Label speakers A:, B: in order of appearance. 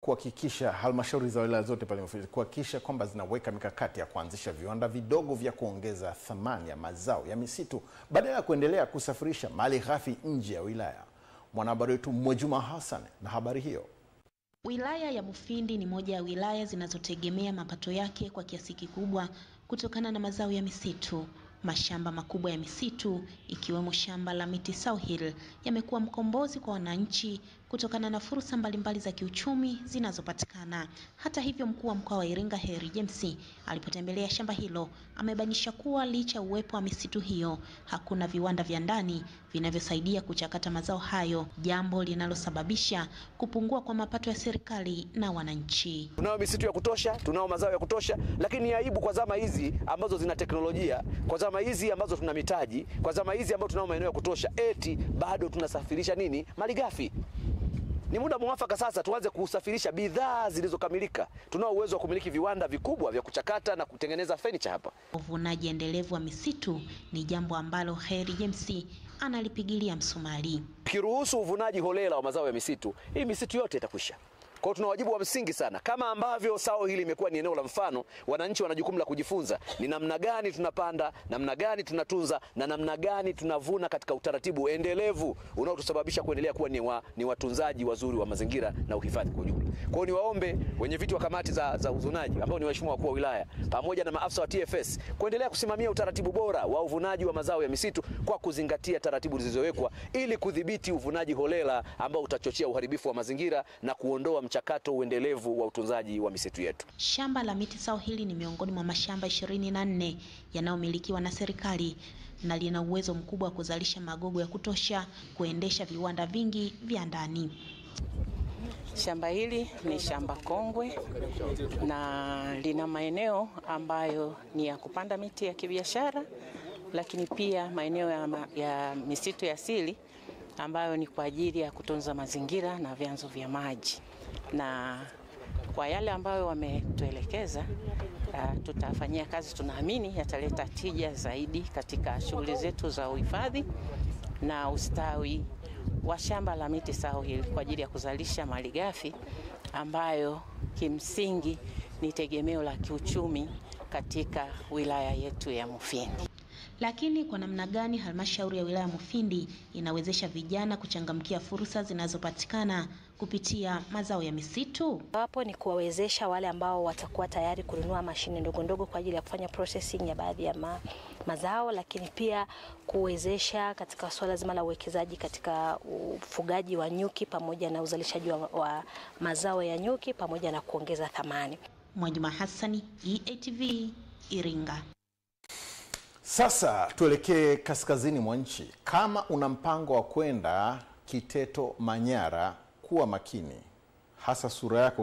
A: kuhakikisha halmashauri za wilaya zote pale kuhakikisha kwamba zinaweka mikakati ya kuanzisha viwanda vidogo vya kuongeza thamani ya mazao ya misitu badala ya kuendelea kusafirisha mali ghafi nje ya wilaya. Mwanahabari wetu Mwejuma Hassan na habari hiyo.
B: Wilaya ya Mufindi ni moja ya wilaya zinazotegemea mapato yake kwa kiasi kikubwa kutokana na mazao ya misitu. Mashamba makubwa ya misitu ikiwemo shamba la miti South Hill yamekuwa mkombozi kwa wananchi kutokana na fursa mbalimbali za kiuchumi zinazopatikana. Hata hivyo, mkuu wa mkoa wa Iringa Heri James alipotembelea shamba hilo amebainisha kuwa licha uwepo wa misitu hiyo hakuna viwanda vya ndani vinavyosaidia kuchakata mazao hayo, jambo linalosababisha kupungua kwa mapato ya serikali na wananchi.
C: Tunao misitu ya kutosha, tunao mazao ya kutosha, lakini ni aibu kwa zama hizi ambazo zina teknolojia, kwa zama hizi ambazo tuna mitaji, kwa zama hizi ambazo tunao maeneo ya kutosha, eti bado tunasafirisha nini? Malighafi. Ni muda mwafaka sasa tuanze kusafirisha bidhaa zilizokamilika. Tunao uwezo wa kumiliki viwanda vikubwa vya kuchakata na kutengeneza furniture hapa.
B: Uvunaji endelevu wa misitu ni jambo ambalo Heri James analipigilia msumari.
C: Kiruhusu uvunaji holela wa mazao ya misitu, hii misitu yote itakwisha. Kwa hiyo tuna wajibu wa msingi sana. Kama ambavyo South Hill imekuwa ni eneo la mfano, wananchi wana jukumu la kujifunza ni namna gani tunapanda, namna gani tunatunza na namna gani tunavuna katika utaratibu endelevu unaotusababisha kuendelea kuwa ni watunzaji wazuri wa mazingira na uhifadhi kwa ujumla. Kwa hiyo niwaombe wenye viti wa kamati za uvunaji ambao ni waheshimiwa wakuu wa wilaya pamoja na maafisa wa TFS kuendelea kusimamia utaratibu bora wa uvunaji wa mazao ya misitu kwa kuzingatia taratibu zilizowekwa ili kudhibiti uvunaji holela ambao utachochea uharibifu wa mazingira na kuondoa mchakato uendelevu wa utunzaji wa misitu yetu.
B: Shamba la miti South Hill ni miongoni mwa mashamba 24 yanayomilikiwa na serikali na lina uwezo mkubwa wa kuzalisha magogo ya kutosha kuendesha viwanda vingi vya ndani.
D: Shamba hili ni shamba kongwe na lina maeneo ambayo ni ya kupanda miti ya kibiashara, lakini pia maeneo ya misitu ya asili ambayo ni kwa ajili ya kutunza mazingira na vyanzo vya maji. Na kwa yale ambayo wametuelekeza tutafanyia kazi, tunaamini yataleta tija zaidi katika shughuli zetu za uhifadhi na ustawi wa shamba la miti South Hill kwa ajili ya kuzalisha malighafi ambayo kimsingi ni tegemeo la kiuchumi katika wilaya yetu ya Mufindi.
B: Lakini kwa namna gani halmashauri ya wilaya Mufindi inawezesha vijana kuchangamkia fursa zinazopatikana kupitia mazao ya misitu?
E: Hapo ni kuwawezesha wale ambao watakuwa tayari kununua mashine ndogo ndogo kwa ajili ya kufanya processing ya baadhi ya mazao, lakini pia kuwezesha katika swala zima la uwekezaji katika ufugaji wa nyuki pamoja na uzalishaji wa mazao ya nyuki pamoja na kuongeza thamani.
B: Mwejuma Hassan, EATV, Iringa.
A: Sasa tuelekee kaskazini mwa nchi. Kama una mpango wa kwenda Kiteto Manyara, kuwa makini, hasa sura yako